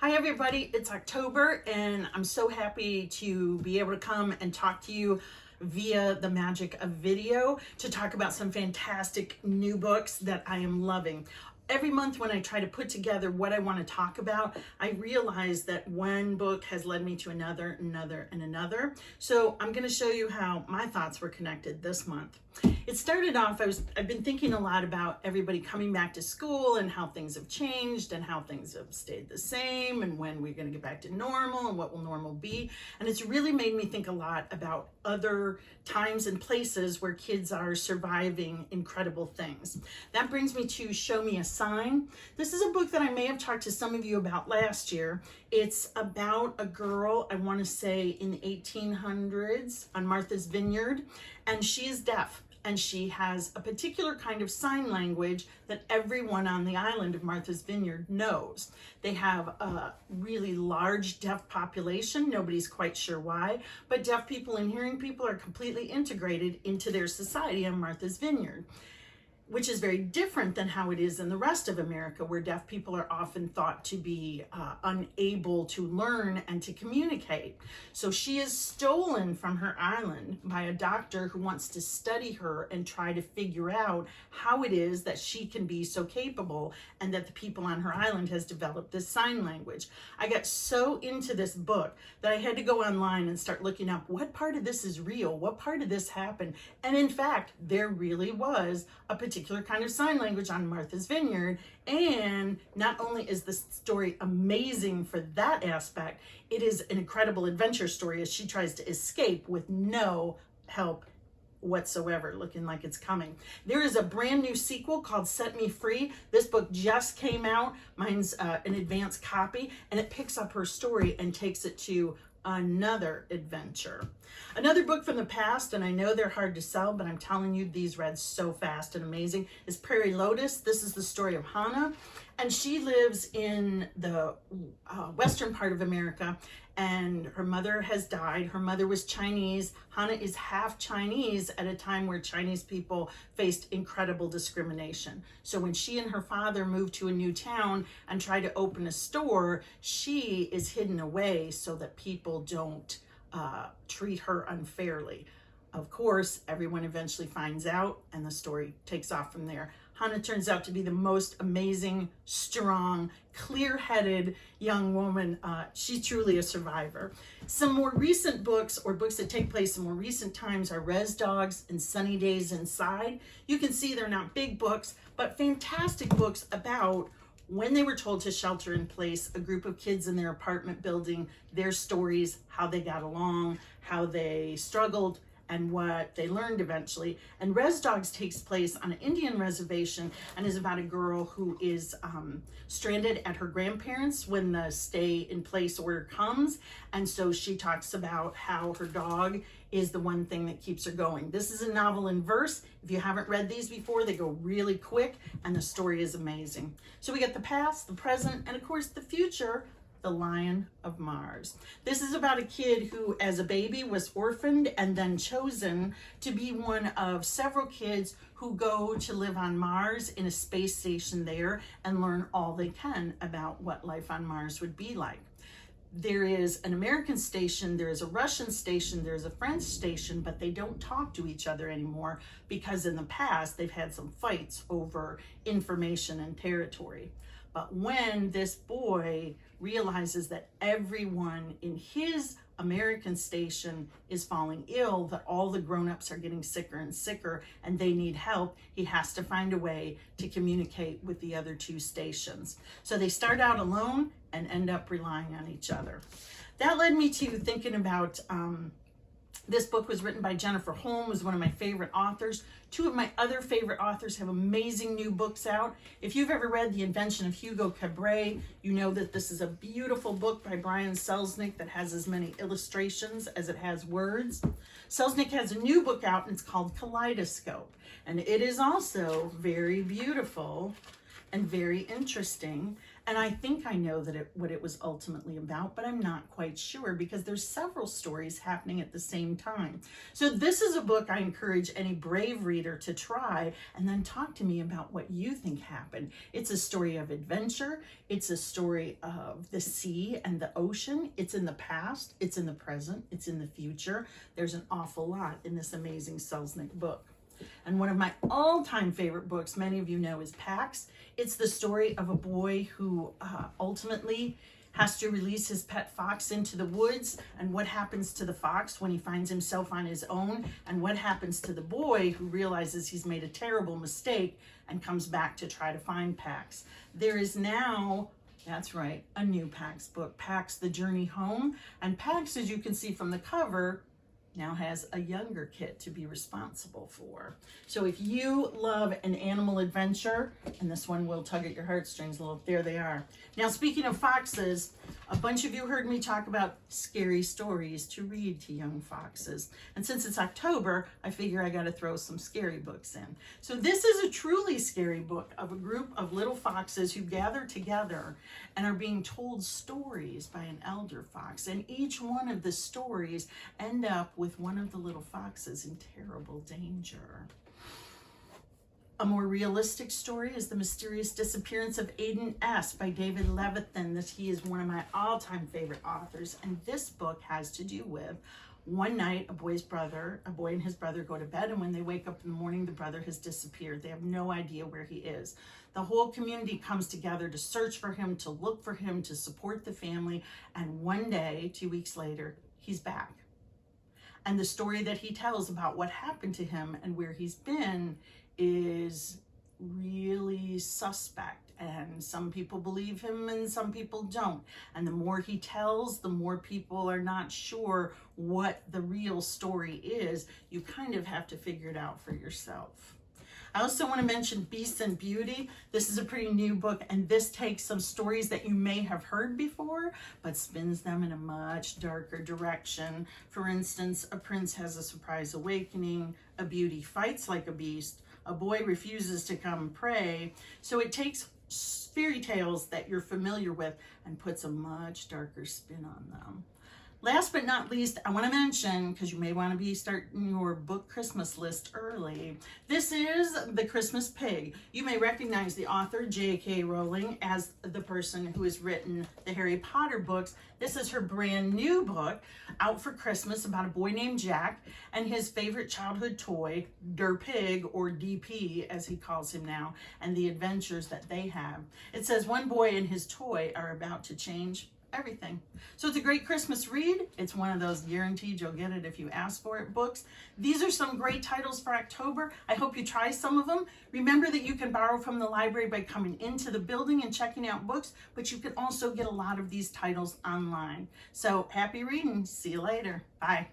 Hi everybody, it's October and I'm so happy to be able to come and talk to you via the magic of video to talk about some fantastic new books that I am loving. Every month when I try to put together what I want to talk about, I realize that one book has led me to another, and another. So I'm going to show you how my thoughts were connected this month. It started off, I've been thinking a lot about everybody coming back to school and how things have changed and how things have stayed the same and when we're going to get back to normal and what will normal be. And it's really made me think a lot about other times and places where kids are surviving incredible things. That brings me to Show Me a Sign. This is a book that I may have talked to some of you about last year. It's about a girl, I want to say in the 1800s on Martha's Vineyard, and she is deaf. And she has a particular kind of sign language that everyone on the island of Martha's Vineyard knows. They have a really large deaf population. Nobody's quite sure why, but deaf people and hearing people are completely integrated into their society on Martha's Vineyard, which is very different than how it is in the rest of America, where deaf people are often thought to be unable to learn and to communicate. So she is stolen from her island by a doctor who wants to study her and try to figure out how it is that she can be so capable and that the people on her island has developed this sign language. I got so into this book that I had to go online and start looking up what part of this is real, what part of this happened. And in fact, there really was a particular kind of sign language on Martha's Vineyard. And not only is the story amazing for that aspect, it is an incredible adventure story as she tries to escape with no help whatsoever, looking like it's coming. There is a brand new sequel called Set Me Free. This book just came out. Mine's an advanced copy, and it picks up her story and takes it to another adventure. Another book from the past, and I know they're hard to sell, but I'm telling you, these read so fast and amazing, is Prairie Lotus. This is the story of Hannah, and she lives in the western part of America, and her mother has died. Her mother was Chinese. Hannah is half Chinese at a time where Chinese people faced incredible discrimination. So when she and her father moved to a new town and tried to open a store, she is hidden away so that people don't treat her unfairly. Of course, everyone eventually finds out and the story takes off from there. Hannah turns out to be the most amazing, strong, clear-headed young woman. She's truly a survivor. Some more recent books, or books that take place in more recent times, are Res Dogs and Sunny Days Inside. You can see they're not big books, but fantastic books about when they were told to shelter in place, a group of kids in their apartment building, their stories, how they got along, how they struggled, and what they learned eventually. And Res Dogs takes place on an Indian reservation and is about a girl who is stranded at her grandparents' when the stay in place order comes. And so she talks about how her dog is the one thing that keeps her going. This is a novel in verse. If you haven't read these before, they go really quick and the story is amazing. So we get the past, the present, and of course the future, The Lion of Mars. This is about a kid who, as a baby, was orphaned and then chosen to be one of several kids who go to live on Mars in a space station there and learn all they can about what life on Mars would be like. There is an American station, there is a Russian station, there's a French station, but they don't talk to each other anymore because in the past they've had some fights over information and territory. But when this boy realizes that everyone in his American station is falling ill, that all the grown-ups are getting sicker and sicker and they need help, he has to find a way to communicate with the other two stations. So they start out alone and end up relying on each other. That led me to thinking about this book was written by Jennifer Holmes, one of my favorite authors. Two of my other favorite authors have amazing new books out. If you've ever read The Invention of Hugo Cabret, you know that this is a beautiful book by Brian Selznick that has as many illustrations as it has words. Selznick has a new book out and it's called Kaleidoscope. And it is also very beautiful and very interesting. And I think I know what it was ultimately about, but I'm not quite sure because there's several stories happening at the same time. So this is a book I encourage any brave reader to try and then talk to me about what you think happened. It's a story of adventure. It's a story of the sea and the ocean. It's in the past, it's in the present, it's in the future. There's an awful lot in this amazing Selznick book. And one of my all-time favorite books, many of you know, is Pax. It's the story of a boy who ultimately has to release his pet fox into the woods, and what happens to the fox when he finds himself on his own, and what happens to the boy who realizes he's made a terrible mistake and comes back to try to find Pax. There is now, that's right, a new Pax book, Pax: The Journey Home. And Pax, as you can see from the cover, now has a younger kid to be responsible for. So if you love an animal adventure, and this one will tug at your heartstrings a little, there they are. Now, speaking of foxes, a bunch of you heard me talk about scary stories to read to young foxes. And since it's October, I figure I got to throw some scary books in. So this is a truly scary book of a group of little foxes who gather together and are being told stories by an elder fox. And each one of the stories end up with one of the little foxes in terrible danger. A more realistic story is The Mysterious Disappearance of Aiden S. by David Levithan. He is one of my all-time favorite authors, and this book has to do with one night a boy and his brother go to bed, and when they wake up in the morning, the brother has disappeared. They have no idea where he is. The whole community comes together to search for him, to look for him, to support the family, and one day, 2 weeks later, he's back. And the story that he tells about what happened to him and where he's been is really suspect, and some people believe him and some people don't. And the more he tells, the more people are not sure what the real story is. You kind of have to figure it out for yourself. I also want to mention Beast and Beauty. This is a pretty new book, and this takes some stories that you may have heard before, but spins them in a much darker direction. For instance, a prince has a surprise awakening, a beauty fights like a beast, a boy refuses to come pray. So it takes fairy tales that you're familiar with and puts a much darker spin on them. Last but not least, I want to mention, because you may want to be starting your book Christmas list early, this is The Christmas Pig. You may recognize the author, J.K. Rowling, as the person who has written the Harry Potter books. This is her brand new book, out for Christmas, about a boy named Jack and his favorite childhood toy, Der Pig, or DP, as he calls him now, and the adventures that they have. It says one boy and his toy are about to change everything. So it's a great Christmas read. It's one of those guaranteed you'll get it if you ask for it books. These are some great titles for October. I hope you try some of them. Remember that you can borrow from the library by coming into the building and checking out books, but you can also get a lot of these titles online. So happy reading. See you later. Bye.